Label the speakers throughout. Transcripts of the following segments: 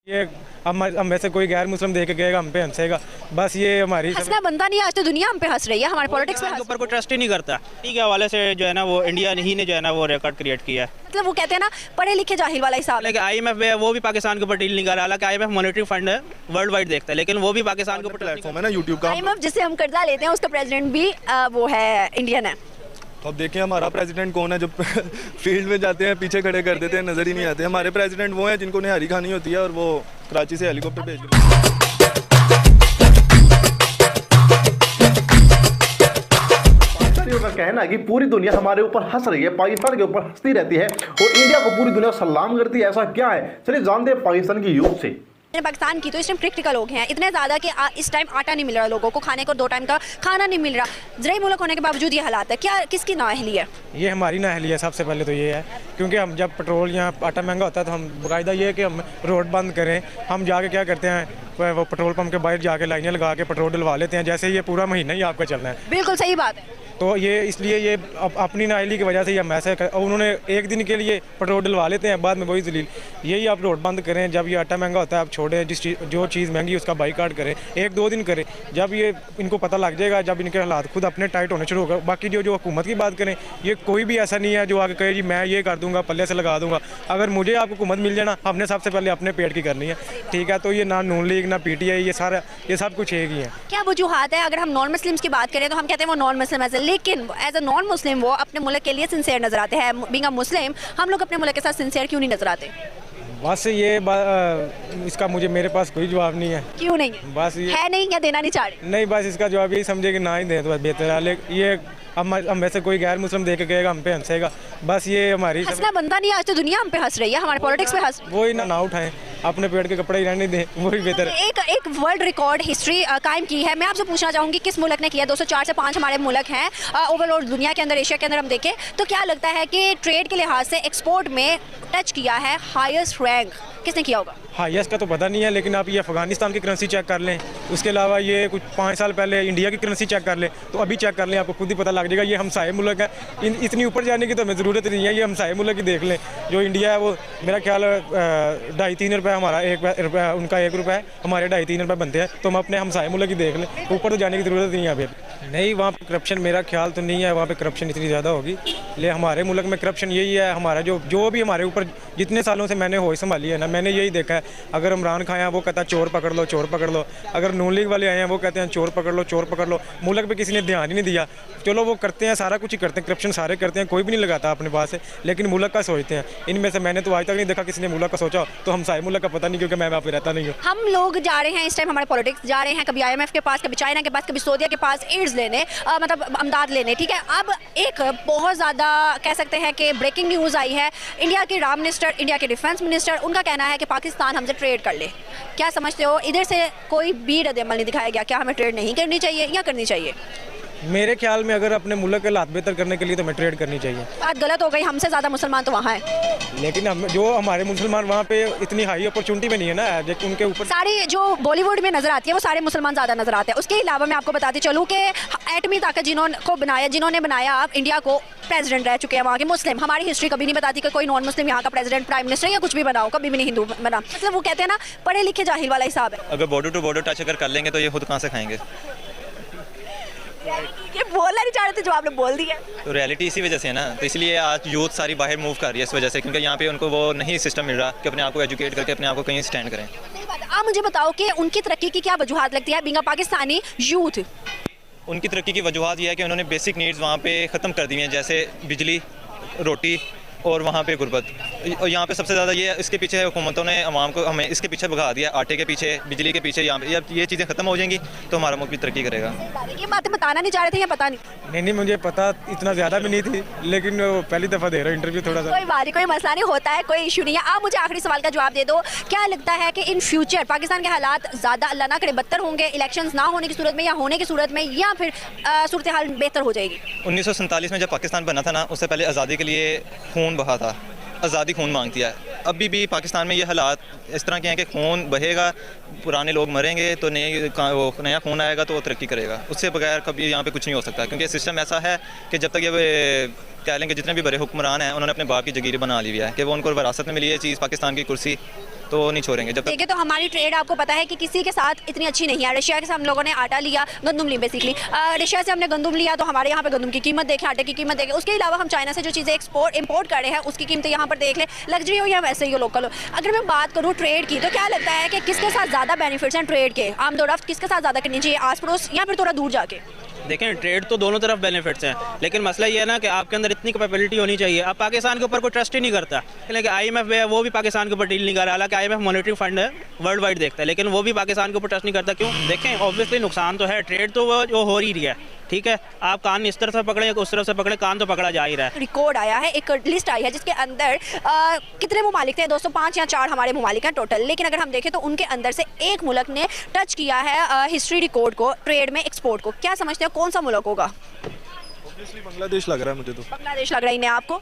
Speaker 1: ये हम में से कोई गैर मुस्लिम देख के गएगा हम पे हंसेगा, बस ये हमारी
Speaker 2: हंसना बनता नहीं है। आज तो दुनिया हम पे हंस रही है, हमारे पॉलिटिक्स पे
Speaker 3: के ऊपर कोई ट्रस्ट ही नहीं करता। ठीक है, हवाले से जो है ना वो इंडिया ही ने जो है ना वो रिकॉर्ड क्रिएट किया है।
Speaker 2: मतलब वो कहते हैं ना पढ़े लिखे जाहिल वाला हिसाब है।
Speaker 3: लेकिन IMF है वो भी पाकिस्तान के ऊपर डील नहीं कर रहा। हालांकि IMF मॉनेटरी फंड है, वर्ल्ड वाइड देखता है, लेकिन वो भी पाकिस्तान के ऊपर
Speaker 4: प्लेटफॉर्म है ना यूट्यूब का।
Speaker 2: IMF जिससे हम कर्जा लेते हैं उसका प्रेसिडेंट भी वो है इंडियन है।
Speaker 4: तो अब देखिए हमारा प्रेसिडेंट कौन है, जब फील्ड में जाते हैं पीछे खड़े कर देते हैं, नजर ही नहीं आते। हमारे प्रेसिडेंट वो हैं जिनको निहारी खानी होती है और वो कराची से हेलीकॉप्टर भेज देते हैं।
Speaker 5: पाकिस्तानियों का कहना है कि पूरी दुनिया हमारे ऊपर हंस रही है, पाकिस्तान के ऊपर हंसती रहती है और इंडिया को पूरी दुनिया सलाम करती है। ऐसा क्या है, चलिए जानते हैं पाकिस्तान की यूथ से।
Speaker 2: पाकिस्तान की तो इस टाइम क्रिटिकल लोग हैं इतने ज़्यादा कि इस टाइम आटा नहीं मिल रहा लोगों को, खाने को 2 टाइम का खाना नहीं मिल रहा। ज़राई मुल्क होने के बावजूद ये हालात है, क्या किसकी नाअहली है?
Speaker 1: ये हमारी नाअहली है। सबसे पहले तो ये है क्योंकि हम जब पेट्रोल यहाँ आटा महंगा होता है तो हम बाकायदा ये है कि हम रोड बंद करें। हम जाके क्या करते हैं, वो पेट्रोल पंप के बाहर जाके लाइनें लगा के पेट्रोल डलवा लेते हैं, जैसे ये पूरा महीना ही आपका चलना है।
Speaker 2: बिल्कुल सही बात है।
Speaker 1: तो ये इसलिए ये अपनी नाअहली की वजह से ये मैसे उन्होंने एक दिन के लिए पेट्रोल डलवा लेते हैं, बाद में वही जलील। यही आप रोड बंद करें, जब ये आटा महंगा होता है आप छोड़ें, जो चीज़ महंगी है उसका बाईकाट करें, 1-2 दिन करें। जब ये इनको पता लग जाएगा, जब इनके हालात खुद अपने टाइट होने शुरू होगा। बाकी जो हुकूमत की बात करें, ये कोई भी ऐसा नहीं है जो आगे कहे जी मैं ये कर दूंगा, पल्ले से लगा दूंगा। अगर मुझे आपको हुकूमत मिल जाना, हमने सबसे पहले अपने पेट की करनी है, ठीक है। तो ये ना नून लीग ना PTI, ये सब कुछ एक ही है।
Speaker 2: क्या वजूहात है? अगर हम नॉन मुस्लिम्स की बात करें तो हम कहते हैं वो नॉन मुस्लिम है, लेकिन एज अ नॉन मुस्लिम वो अपने मुल्क के लिए सिंसियर नजर आते हैं। बीइंग अ मुस्लिम हम लोग अपने मुल्क के साथ सिंसियर क्यों नहीं नजर आते?
Speaker 1: बस ये इसका मेरे पास कोई जवाब नहीं है।
Speaker 2: क्यों नहीं है?
Speaker 1: बस ये
Speaker 2: है नहीं या देना नहीं चाह रहे?
Speaker 1: नहीं, बस इसका जवाब यही समझे कि ना ही दें तो बस बेहतर है। लेकिन ये हम में से कोई गैर मुस्लिम देख के गएगा हम पे हंसेगा, बस ये हमारी
Speaker 2: हंसना बनता नहीं है। आज तो दुनिया हम पे हंस रही है, हमारे पॉलिटिक्स पे हंस।
Speaker 1: वही ना उठाएं, अपने पेट के कपड़े ही रहने दें, वही बेहतर है।
Speaker 2: एक वर्ल्ड रिकॉर्ड हिस्ट्री कायम की है। मैं आपसे पूछना चाहूँगी किस मुल्क ने किया? 204 से 5 हमारे मुल्क हैं ओवरऑल दुनिया के अंदर, एशिया के अंदर हम देखें तो क्या लगता है कि ट्रेड के लिहाज से एक्सपोर्ट में टच किया है हाईएस्ट रैंक किसने किया होगा?
Speaker 1: हाईएस्ट का तो पता नहीं है, लेकिन आप ये अफगानिस्तान की करेंसी चेक कर लें, उसके अलावा ये कुछ 5 साल पहले इंडिया की करेंसी चेक कर लें, तो अभी चेक कर लें, आपको खुद ही पता लग जाएगा। ये हमसाये मुल्क है, इतनी ऊपर जाने की तो हमें ज़रूरत नहीं है। ये हमसाये मुल्क ही देख लें। जो इंडिया है वो मेरा ख्याल 2.5-3 रुपये हमारा, 1 रुपया उनका, 1 रुपये हमारे 2.5-3 रुपये बनते हैं। तो हम अपने हमसाये मुल्क ही देख लें, ऊपर तो जाने की ज़रूरत नहीं है अभी। नहीं, वहाँ पर करप्शन मेरा ख्याल तो नहीं है, वहाँ पर करप्शन इतनी ज़्यादा होगी। ले हमारे मुल्क में करप्शन यही है, हमारा जो भी हमारे ऊपर जितने सालों से मैंने होश संभाली है ना, मैंने यही देखा है। अगर इमरान खान है वो कहता है चोर पकड़ लो, चोर पकड़ लो। अगर नून लीग वाले आए हैं वो कहते हैं चोर पकड़ लो, चोर पकड़ लो। मुल्क पे किसी ने ध्यान ही नहीं दिया। चलो वो करते हैं, सारा कुछ ही करते हैं, करप्शन सारे करते हैं, कोई भी नहीं लगाता अपने पास से, लेकिन मुल्क का सोचते हैं। इनमें से मैंने तो आज तक नहीं देखा किसी ने मुल्क का सोचा। तो हम सारे मुल्क का पता नहीं, क्योंकि मैं वहाँ पे रहता नहीं हूँ।
Speaker 2: हम लोग जा रहे हैं इस टाइम, हमारे पॉलिटिक्स जा रहे हैं कभी IMF के पास, कभी चाइना के पास, कभी सऊदीया के पास एड्स लेने, मतलब अमदाद लेने, ठीक है। अब एक बहुत ज़्यादा कह सकते हैं कि ब्रेकिंग न्यूज़ आई है। इंडिया के रॉ मिनिस्टर, इंडिया के डिफेंस मिनिस्टर, उनका कहना है कि पाकिस्तान हमसे ट्रेड कर ले। क्या समझते हो, इधर से कोई भी रद्द-ए-अमल नहीं दिखाया गया? क्या हमें ट्रेड नहीं करनी चाहिए या करनी चाहिए?
Speaker 1: मेरे ख्याल में अगर अपने मुल्क के हालात बेहतर करने के लिए तो हमें ट्रेड करनी चाहिए।
Speaker 2: बात गलत हो गई, हमसे ज़्यादा मुसलमान तो वहाँ हैं,
Speaker 1: लेकिन हम जो हमारे मुसलमान वहाँ पे इतनी हाई अपॉर्चुनिटी में नहीं है ना, उनके ऊपर
Speaker 2: सारी जो बॉलीवुड में नजर आती है वो सारे मुसलमान ज़्यादा नजर आते हैं। उसके अलावा मैं आपको बताती चलूँ कि एटमी ताकत जिन्होंने बनाया आप इंडिया को, प्रेसिडेंट रह चुके हैं वहाँ के मुस्लिम। हमारी हिस्ट्री कभी नहीं बताती कि कोई नॉन मुस्लिम यहाँ का प्रेसिडेंट, प्राइम मिनिस्टर या कुछ भी बनाओ, कभी भी नहीं हिंदू बना। मतलब वो कहते हैं ना पढ़े लिखे जाहिल वाला हिसाब है।
Speaker 6: अगर बॉर्डर टू बॉर्डर टच अगर कर लेंगे तो ये खुद कहाँ से खाएंगे?
Speaker 2: ये बोलना नहीं चाह रहे थे जो आपने बोल दिया।
Speaker 6: तो रियलिटी इसी वजह से है ना, तो इसलिए आज यूथ सारी बाहर मूव कर रही है इस वजह से, क्योंकि यहाँ पे उनको वो नहीं सिस्टम मिल रहा कि अपने आप को एजुकेट करके अपने आप को कहीं स्टैंड करें।
Speaker 2: आप मुझे बताओ कि उनकी तरक्की की क्या वजूहात लगती है? बीइंग अ पाकिस्तानी यूथ,
Speaker 6: उनकी तरक्की की वजूहत यह है कि उन्होंने बेसिक नीड्स वहाँ पे ख़त्म कर दी हैं, जैसे बिजली, रोटी और वहाँ पे गुर्बत। और यहाँ पे सबसे ज़्यादा ये इसके पीछे हुकूमतों ने अवाम को हमें इसके पीछे भगा दिया, आटे के पीछे, बिजली के पीछे। यहाँ पे जब ये चीज़ें ख़त्म हो जाएंगी तो हमारा मुल्क भी तरक्की करेगा।
Speaker 2: ये बातें बताना नहीं चाह रहे थे या पता नहीं?
Speaker 1: नहीं, मुझे पता इतना ज़्यादा भी नहीं थी, लेकिन पहली दफ़ा दे रहा हूँ इंटरव्यू थोड़ा सा।
Speaker 2: कोई बात नहीं, कोई मसला नहीं, होता है, कोई इशू नहीं है। आप मुझे आखिरी सवाल का जवाब दे दो, क्या लगता है कि इन फ्यूचर पाकिस्तान के हालात ज़्यादा अल्लाह ना करे बदतर होंगे इलेक्शंस ना होने की सूरत में, या होने की सूरत में, या फिर सूरत हाल बेहतर हो जाएगी?
Speaker 6: 1947 में जब पाकिस्तान बना था ना, उससे पहले आज़ादी के लिए खून बहा था, आज़ादी खून मांगती है। अभी भी पाकिस्तान में ये हालात इस तरह के हैं कि खून बहेगा, पुराने लोग मरेंगे तो नया खून आएगा तो वो तरक्की करेगा। उससे बगैर कभी यहाँ पे कुछ नहीं हो सकता, क्योंकि सिस्टम ऐसा है कि जब तक ये कह लेंगे जितने भी बड़े हुक्मरान हैं उन्होंने अपने बाप की जगीर बना ली हुई है कि वो उनको विरासत में मिली है चीज़, पाकिस्तान की कुर्सी, तो नहीं छोड़ेंगे जब तक।
Speaker 2: देखिए, तो हमारी ट्रेड आपको पता है कि किसी के साथ इतनी अच्छी नहीं है। रशिया से हम लोगों ने आटा लिया, गंदम ली बेसिकली, रशिया से हमने गंदम लिया तो हमारे यहाँ पे गंदम की कीमत देखें, आटे की कीमत देखें। उसके अलावा हम चाइना से जो चीज़ें इंपोर्ट कर रहे हैं उसकी कीमतें यहाँ पर देख लें, लग्जरी हो या वैसे ही हो लोकल हो। अगर मैं बात करूँ ट्रेड की, तो क्या लगता है कि किसके साथ ज़्यादा बेनिफिट्स हैं ट्रेड के, आमदोरफ्त किसके साथ ज़्यादा करनी चाहिए, आस पड़ोस या फिर थोड़ा दूर जाके?
Speaker 3: देखें, ट्रेड तो दोनों तरफ बेनिफिट्स हैं, लेकिन मसला ये है ना कि आपके अंदर इतनी कैपेबिलिटी होनी चाहिए। अब पाकिस्तान के ऊपर कोई ट्रस्ट ही नहीं करता, लेकिन IMF है वो भी पाकिस्तान के ऊपर डील नहीं कर रहा। हालांकि IMF मॉनेटरी फंड है, वर्ल्ड वाइड देखता है, लेकिन वो भी पाकिस्तान के ऊपर ट्रस्ट नहीं करता। क्यों? देखें, ऑब्वियसली नुकसान तो है, ट्रेड तो वो हो ही रही है, ठीक है। आप कान इस तरफ से पकड़े या उस तरफ से पकड़े, कान तो पकड़ा जा ही रहा है।
Speaker 2: रिकॉर्ड आया है, एक लिस्ट आई है जिसके अंदर कितने ममालिक थे, 205 या 4 हमारे ममालिक हैं टोटल। लेकिन अगर हम देखें तो उनके अंदर से एक मुल्क ने टच किया है हिस्ट्री रिकॉर्ड को, ट्रेड में एक्सपोर्ट को। क्या समझते हैं कौन सा मुल्क होगा?
Speaker 4: ऑब्वियसली बांग्लादेश लग रहा है मुझे तो।
Speaker 2: बांग्लादेश लग रहा है इन्हें आपको?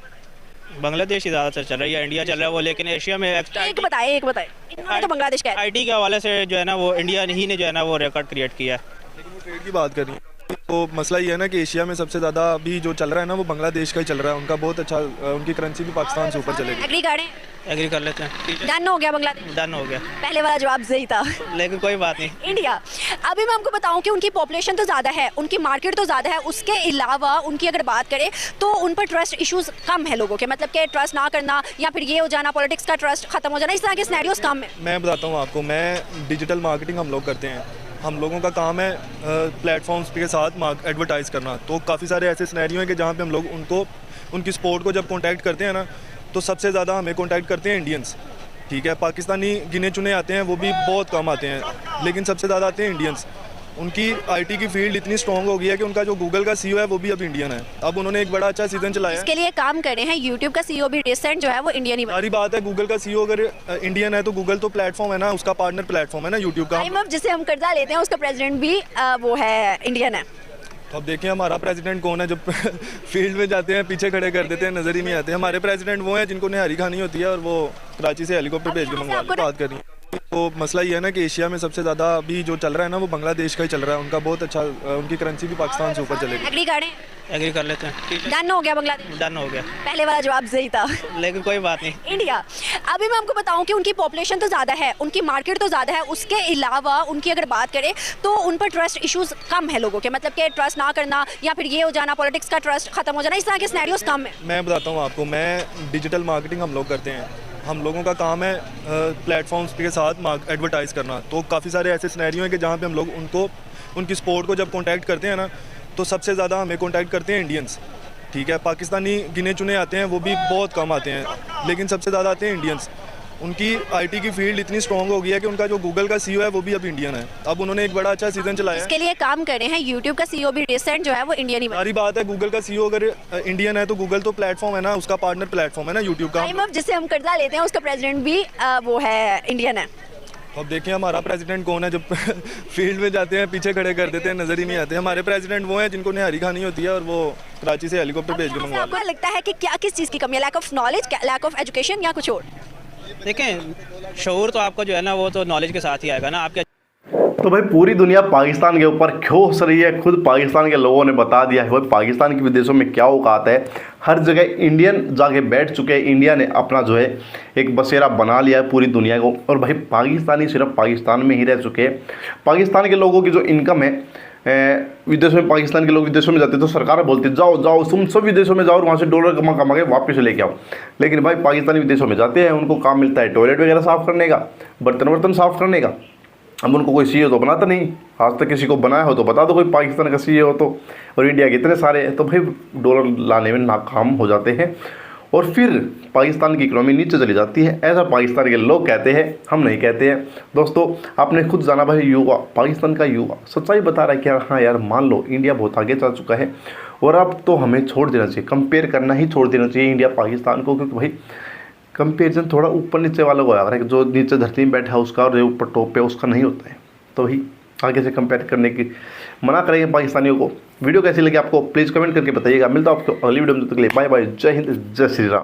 Speaker 3: बांग्लादेश ही ज़्यादातर चल रहा है या इंडिया चल रहा है वो, लेकिन एशिया में
Speaker 2: एक बताए इन्होंने तो बांग्लादेश का है।
Speaker 3: IT के हवाले से जो है ना वो इंडिया ही ने जो है ना वो रिकॉर्ड क्रिएट किया है।
Speaker 4: लेकिन वो ट्रेड की बात कर रही है तो मसला ये है ना कि एशिया में सबसे ज़्यादा अभी जो चल रहा है ना वो बांग्लादेश का ही चल रहा है। उनका बहुत अच्छा, उनकी करेंसी भी पाकिस्तान से ऊपर चलेगी।
Speaker 2: एग्री करें?
Speaker 3: एग्री कर लेते हैं।
Speaker 2: डन हो गया बांग्लादेश?
Speaker 3: डन हो गया।
Speaker 2: पहले वाला जवाब सही था,
Speaker 3: लेकिन कोई बात नहीं।
Speaker 2: इंडिया, अभी मैं आपको बताऊं कि उनकी पॉपुलेशन तो ज़्यादा है, उनकी मार्केट तो ज़्यादा है, उसके अलावा उनकी अगर बात करें तो उन पर ट्रस्ट इश्यूज कम है लोगों के, मतलब कि ट्रस्ट ना करना या फिर ये हो जाना, पॉलिटिक्स का ट्रस्ट खत्म हो जाना, इस तरह के सिनेरियोस कम है।
Speaker 4: मैं बताता हूँ आपको, मैं डिजिटल मार्केटिंग हम लोग करते हैं। हम लोगों का काम है प्लेटफॉर्म्स के साथ एडवर्टाइज़ करना। तो काफ़ी सारे ऐसे सिनेरियो हैं कि जहाँ पे हम लोग उनकी स्पोर्ट को जब कांटेक्ट करते हैं ना तो सबसे ज़्यादा हमें कांटेक्ट करते हैं इंडियंस, ठीक है। पाकिस्तानी गिने चुने आते हैं, वो भी बहुत कम आते हैं, लेकिन सबसे ज़्यादा आते हैं इंडियंस। उनकी IT की फील्ड इतनी स्ट्रॉन्ग हो गई है कि उनका जो गूगल का CEO है वो भी अब इंडियन है। अब उन्होंने एक बड़ा अच्छा सीजन चलाया है।
Speaker 2: इसके लिए काम कर रहे हैं। यूट्यूब का CEO भी रिसेंट जो है वो इंडियन ही बना।
Speaker 4: सारी बात है, गूगल का CEO अगर इंडियन है तो गूगल तो प्लेटफॉर्म है ना, उसका पार्टनर प्लेटफॉर्म है ना यूट्यूब का।
Speaker 2: IMF जिसे हम कर्जा लेते हैं उसका प्रेसिडेंट भी वो है इंडियन है।
Speaker 4: तो अब देखिए हमारा प्रेसिडेंट कौन है, जब फील्ड में जाते हैं पीछे खड़े कर देते हैं, नज़र ही नहीं आते। हमारे प्रेसिडेंट वो हैं जिनको निहारी खानी होती है और वो कराची से हेलीकॉप्टर भेज के मंगवा बात कर रही है। तो मसला ये है ना कि एशिया में सबसे ज़्यादा अभी जो चल रहा है ना वो बांग्लादेश का ही चल रहा है। उनका बहुत अच्छा, उनकी करेंसी भी पाकिस्तान से ऊपर चलेगी।
Speaker 2: एग्री करें?
Speaker 3: एग्री कर लेते हैं।
Speaker 2: डन हो गया बांग्लादेश?
Speaker 3: डन हो गया।
Speaker 2: पहले वाला जवाब सही था,
Speaker 3: लेकिन कोई बात नहीं।
Speaker 2: इंडिया, अभी मैं आपको बताऊं कि उनकी पॉपुलेशन तो ज़्यादा है, उनकी मार्केट तो ज़्यादा है, उसके अलावा उनकी अगर बात करें तो उन पर ट्रस्ट इश्यूज कम है लोगों के, मतलब कि ट्रस्ट ना करना या फिर ये हो जाना, पॉलिटिक्स का ट्रस्ट खत्म हो जाना, इस तरह के सिनेरियोस कम है।
Speaker 4: मैं बताता हूँ आपको, मैं डिजिटल मार्केटिंग हम लोग करते हैं। हम लोगों का काम है प्लेटफॉर्म्स के साथ एडवर्टाइज़ करना। तो काफ़ी सारे ऐसे सिनेरियो हैं कि जहाँ पे हम लोग उनकी स्पोर्ट को जब कांटेक्ट करते हैं ना तो सबसे ज़्यादा हमें कांटेक्ट करते हैं इंडियंस, ठीक है। पाकिस्तानी गिने चुने आते हैं, वो भी बहुत कम आते हैं, लेकिन सबसे ज़्यादा आते हैं इंडियंस। उनकी IT की फील्ड इतनी स्ट्रॉन्ग हो गई है कि उनका जो गूगल का CEO है वो भी अब इंडियन है। अब उन्होंने एक बड़ा अच्छा सीजन चलाया है।
Speaker 2: इसके लिए काम कर रहे हैं। यूट्यूब का CEO भी रिसेंट जो है वो इंडियन ही बना।
Speaker 4: सारी बात है, गूगल का CEO अगर इंडियन है तो गूगल तो प्लेटफॉर्म है ना, उसका पार्टनर प्लेटफॉर्म है ना यूट्यूब का।
Speaker 2: IMF जिसे हम कर्जा लेते हैं उसका प्रेसिडेंट भी वो है इंडियन है।
Speaker 4: अब देखिए हमारा प्रेसिडेंट कौन है, जब फील्ड में जाते हैं पीछे खड़े कर देते हैं, नज़र ही नहीं आते। हमारे प्रेसिडेंट वो हैं जिनको निहारी खानी होती है और वो कराची से हेलीकॉप्टर भेज के मंगवा।
Speaker 2: आपको लगता है कि क्या किस चीज़ की कमी है? Lack of knowledge, lack of education या कुछ और?
Speaker 3: देखें, शऊर तो आपको जो है ना वो तो नॉलेज के साथ ही आएगा ना। आपके
Speaker 5: तो भाई पूरी दुनिया पाकिस्तान के ऊपर क्यों हंस रही है, खुद पाकिस्तान के लोगों ने बता दिया है भाई पाकिस्तान के विदेशों में क्या औकात है। हर जगह इंडियन जाके बैठ चुके हैं। इंडिया ने अपना जो है एक बसेरा बना लिया है पूरी दुनिया को। और भाई पाकिस्तानी सिर्फ पाकिस्तान में ही रह चुके हैं। पाकिस्तान के लोगों की जो इनकम है विदेशों में, पाकिस्तान के लोग विदेशों में जाते तो सरकार बोलती जाओ जाओ तुम सब विदेशों में जाओ और वहाँ से डॉलर कमा कमा के वापस लेके आओ। लेकिन भाई पाकिस्तानी विदेशों में जाते हैं, उनको काम मिलता है टॉयलेट वगैरह साफ़ करने का, बर्तन साफ़ करने का। अब उनको कोई CEO तो बनाता नहीं, आज तक किसी को बनाया हो तो बता दो कोई पाकिस्तान का CEO हो तो। और इंडिया के इतने सारे हैं तो भाई डॉलर लाने में नाकाम हो जाते हैं और फिर पाकिस्तान की इकोनॉमी नीचे चली जाती है। ऐसा पाकिस्तान के लोग कहते हैं, हम नहीं कहते हैं। दोस्तों आपने खुद जाना भाई, युवा पाकिस्तान का युवा सच्चाई बता रहा है कि हाँ यार मान लो इंडिया बहुत आगे जा चुका है और अब तो हमें छोड़ देना चाहिए, कंपेयर करना ही छोड़ देना चाहिए इंडिया पाकिस्तान को। क्योंकि भाई कंपेरिजन थोड़ा ऊपर नीचे वाला को आ रहा है, जो नीचे धरती में बैठा है उसका और जो ऊपर टॉप पे उसका नहीं होता है। तो भाई आगे से कंपेयर करने की मना करेंगे पाकिस्तानियों को। वीडियो कैसी लगी आपको प्लीज़ कमेंट करके बताइएगा। मिलता हूं आपको अगली वीडियो में, तब तक के लिए बाय बाय, जय हिंद, जय श्री राम।